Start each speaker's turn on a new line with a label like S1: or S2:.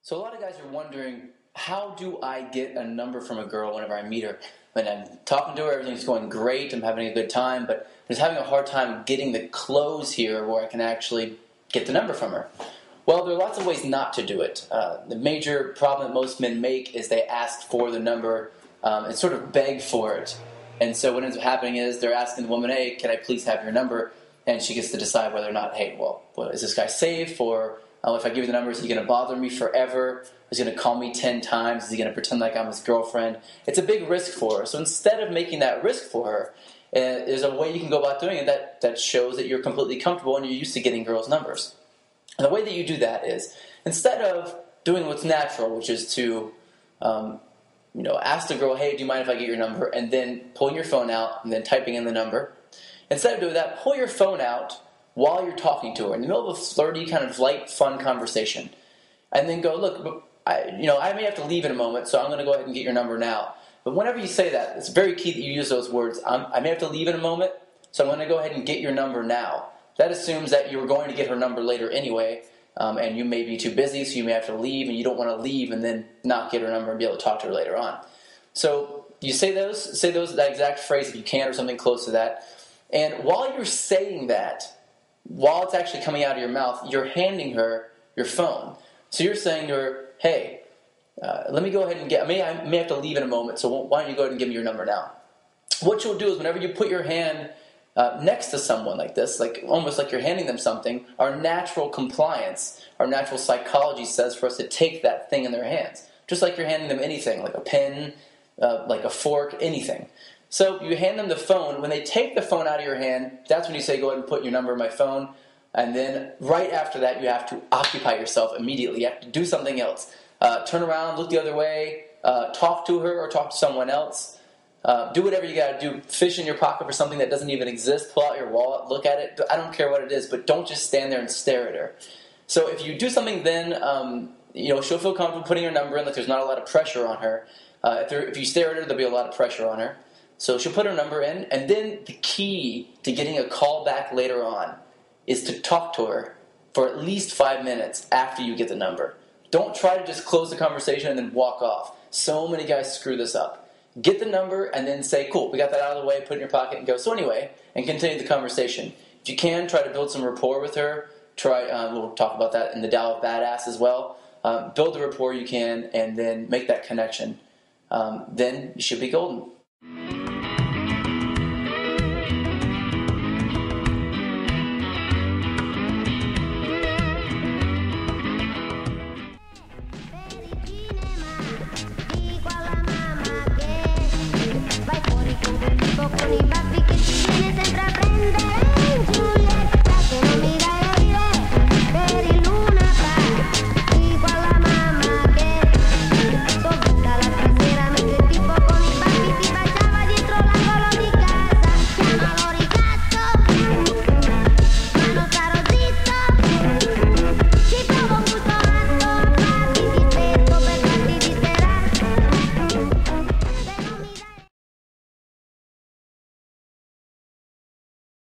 S1: So a lot of guys are wondering, how do I get a number from a girl whenever I meet her? When I'm talking to her, everything's going great, I'm having a good time, but I'm just having a hard time getting the close here where I can actually get the number from her. Well, there are lots of ways not to do it. The major problem that most men make is they ask for the number and sort of beg for it. And so what ends up happening is they're asking the woman, hey, can I please have your number? And she gets to decide whether or not, hey, well is this guy safe? Or if I give you the number, is he going to bother me forever? Is he going to call me 10 times? Is he going to pretend like I'm his girlfriend? It's a big risk for her. So instead of making that risk for her, there's a way you can go about doing it that shows that you're completely comfortable and you're used to getting girls' numbers. And the way that you do that is, instead of doing what's natural, which is to ask the girl, hey, do you mind if I get your number? And then pulling your phone out and then typing in the number. Instead of doing that, pull your phone out while you're talking to her in the middle of a flirty, kind of light, fun conversation. And then go, look, I may have to leave in a moment, so I'm going to go ahead and get your number now. But whenever you say that, it's very key that you use those words. I may have to leave in a moment, so I'm going to go ahead and get your number now. That assumes that you were going to get her number later anyway, and you may be too busy, so you may have to leave, and you don't want to leave and then not get her number and be able to talk to her later on. So you say that exact phrase if you can, or something close to that. And while you're saying that, while it's actually coming out of your mouth, you're handing her your phone. So you're saying to her, hey, let me go ahead and I may have to leave in a moment, so why don't you go ahead and give me your number now? What you'll do is whenever you put your hand next to someone like this, almost like you're handing them something, our natural compliance, our natural psychology says for us to take that thing in their hands. Just like you're handing them anything, like a pen, like a fork, anything. So you hand them the phone. When they take the phone out of your hand, that's when you say, go ahead and put your number in my phone. And then right after that, you have to occupy yourself immediately. You have to do something else. Turn around, look the other way, talk to her or talk to someone else. Do whatever you got to do. Fish in your pocket for something that doesn't even exist. Pull out your wallet, look at it. I don't care what it is, but don't just stand there and stare at her. So if you do something then, she'll feel comfortable putting your number in, like there's not a lot of pressure on her. If you stare at her, there'll be a lot of pressure on her. So she'll put her number in, and then the key to getting a call back later on is to talk to her for at least 5 minutes after you get the number. Don't try to just close the conversation and then walk off. So many guys screw this up. Get the number and then say, cool, we got that out of the way, put it in your pocket and go. So anyway, and continue the conversation. If you can, try to build some rapport with her. We'll talk about that in the Tao of Badass as well. Build the rapport you can and then make that connection. Then you should be golden.